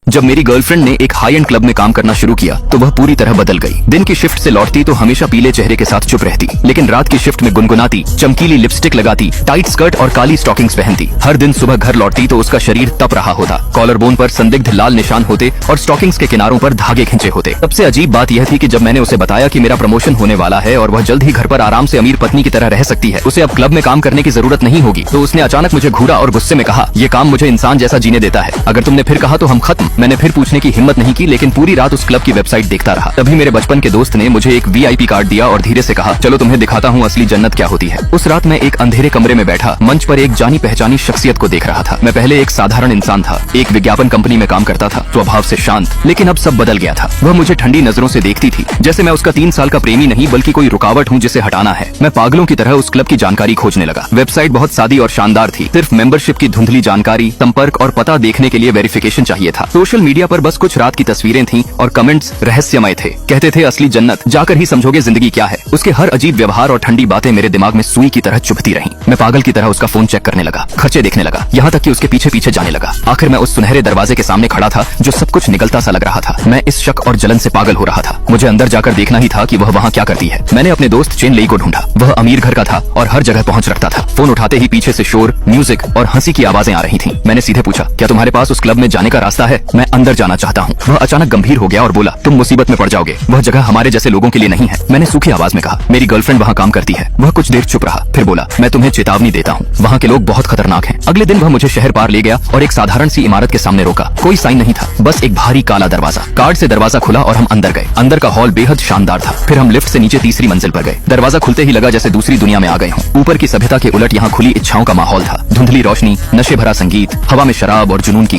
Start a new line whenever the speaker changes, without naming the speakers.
जब मेरी गर्लफ्रेंड ने एक हाई एंड क्लब में काम करना शुरू किया तो वह पूरी तरह बदल गई। दिन की शिफ्ट से लौटती तो हमेशा पीले चेहरे के साथ चुप रहती, लेकिन रात की शिफ्ट में गुनगुनाती, चमकीली लिपस्टिक लगाती, टाइट स्कर्ट और काली स्टॉकिंग्स पहनती। हर दिन सुबह घर लौटती तो उसका शरीर तप रहा होता, कॉलर बोन पर संदिग्ध लाल निशान होते और स्टॉकिंग्स के किनारों पर धागे खिंचे होते। सबसे अजीब बात यह थी कि जब मैंने उसे बताया कि मेरा प्रमोशन होने वाला है और वह जल्द ही घर पर आराम से अमीर पत्नी की तरह रह सकती है, उसे अब क्लब में काम करने की जरूरत नहीं होगी, तो उसने अचानक मुझे घूरा और गुस्से में कहा, ये काम मुझे इंसान जैसा जीने देता है, अगर तुमने फिर कहा तो हम खत्म। मैंने फिर पूछने की हिम्मत नहीं की, लेकिन पूरी रात उस क्लब की वेबसाइट देखता रहा। तभी मेरे बचपन के दोस्त ने मुझे एक VIP कार्ड दिया और धीरे से कहा, चलो तुम्हें दिखाता हूँ असली जन्नत क्या होती है। उस रात मैं एक अंधेरे कमरे में बैठा मंच पर एक जानी पहचानी शख्सियत को देख रहा था। मैं पहले एक साधारण इंसान था, एक विज्ञापन कंपनी में काम करता था, स्वभाव से शांत, लेकिन अब सब बदल गया था। वह मुझे ठंडी नजरों से देखती थी, जैसे मैं उसका 3 साल का प्रेमी नहीं बल्कि कोई रुकावट हूँ जिसे हटाना है। मैं पागलों की तरह उस क्लब की जानकारी खोजने लगा। वेबसाइट बहुत सादी और शानदार थी, सिर्फ मेंबरशिप की धुंधली जानकारी, संपर्क और पता देखने के लिए वेरिफिकेशन चाहिए था। सोशल मीडिया पर बस कुछ रात की तस्वीरें थीं और कमेंट्स रहस्यमय थे। कहते थे असली जन्नत, जाकर ही समझोगे जिंदगी क्या है। उसके हर अजीब व्यवहार और ठंडी बातें मेरे दिमाग में सुई की तरह चुभती रहीं। मैं पागल की तरह उसका फोन चेक करने लगा, खर्चे देखने लगा, यहाँ तक कि उसके पीछे पीछे जाने लगा। आखिर मैं उस सुनहरे दरवाजे के सामने खड़ा था जो सब कुछ निकलता सा लग रहा था। मैं इस शक और जलन से पागल हो रहा था। मुझे अंदर जाकर देखना ही था कि वह वहाँ क्या करती है। मैंने अपने दोस्त चेन लेई को ढूंढा। वह अमीर घर का था और हर जगह पहुँच रखता था। फोन उठाते ही पीछे से शोर, म्यूजिक और हंसी की आवाजें आ रही थीं। मैंने सीधे पूछा, क्या तुम्हारे पास उस क्लब में जाने का रास्ता है? मैं अंदर जाना चाहता हूँ। वह अचानक गंभीर हो गया और बोला, तुम मुसीबत में पड़ जाओगे, वह जगह हमारे जैसे लोगों के लिए नहीं है। मैंने सूखी आवाज में कहा, मेरी गर्लफ्रेंड वहाँ काम करती है। वह कुछ देर चुप रहा, फिर बोला, मैं तुम्हें चेतावनी देता हूँ, वहाँ के लोग बहुत खतरनाक हैं। अगले दिन वह मुझे शहर पार ले गया और एक साधारण सी इमारत के सामने रोका। कोई साइन नहीं था, बस एक भारी काला दरवाजा। कार्ड से दरवाजा खुला और हम अंदर गए। अंदर का हॉल बेहद शानदार था। फिर हम लिफ्ट से नीचे तीसरी मंजिल पर गए। दरवाजा खुलते ही लगा जैसे दूसरी दुनिया में आ गए हों। ऊपर की सभ्यता के उलट यहाँ खुली इच्छाओं का माहौल था। धुंधली रोशनी, नशे भरा संगीत, हवा में शराब और जुनून की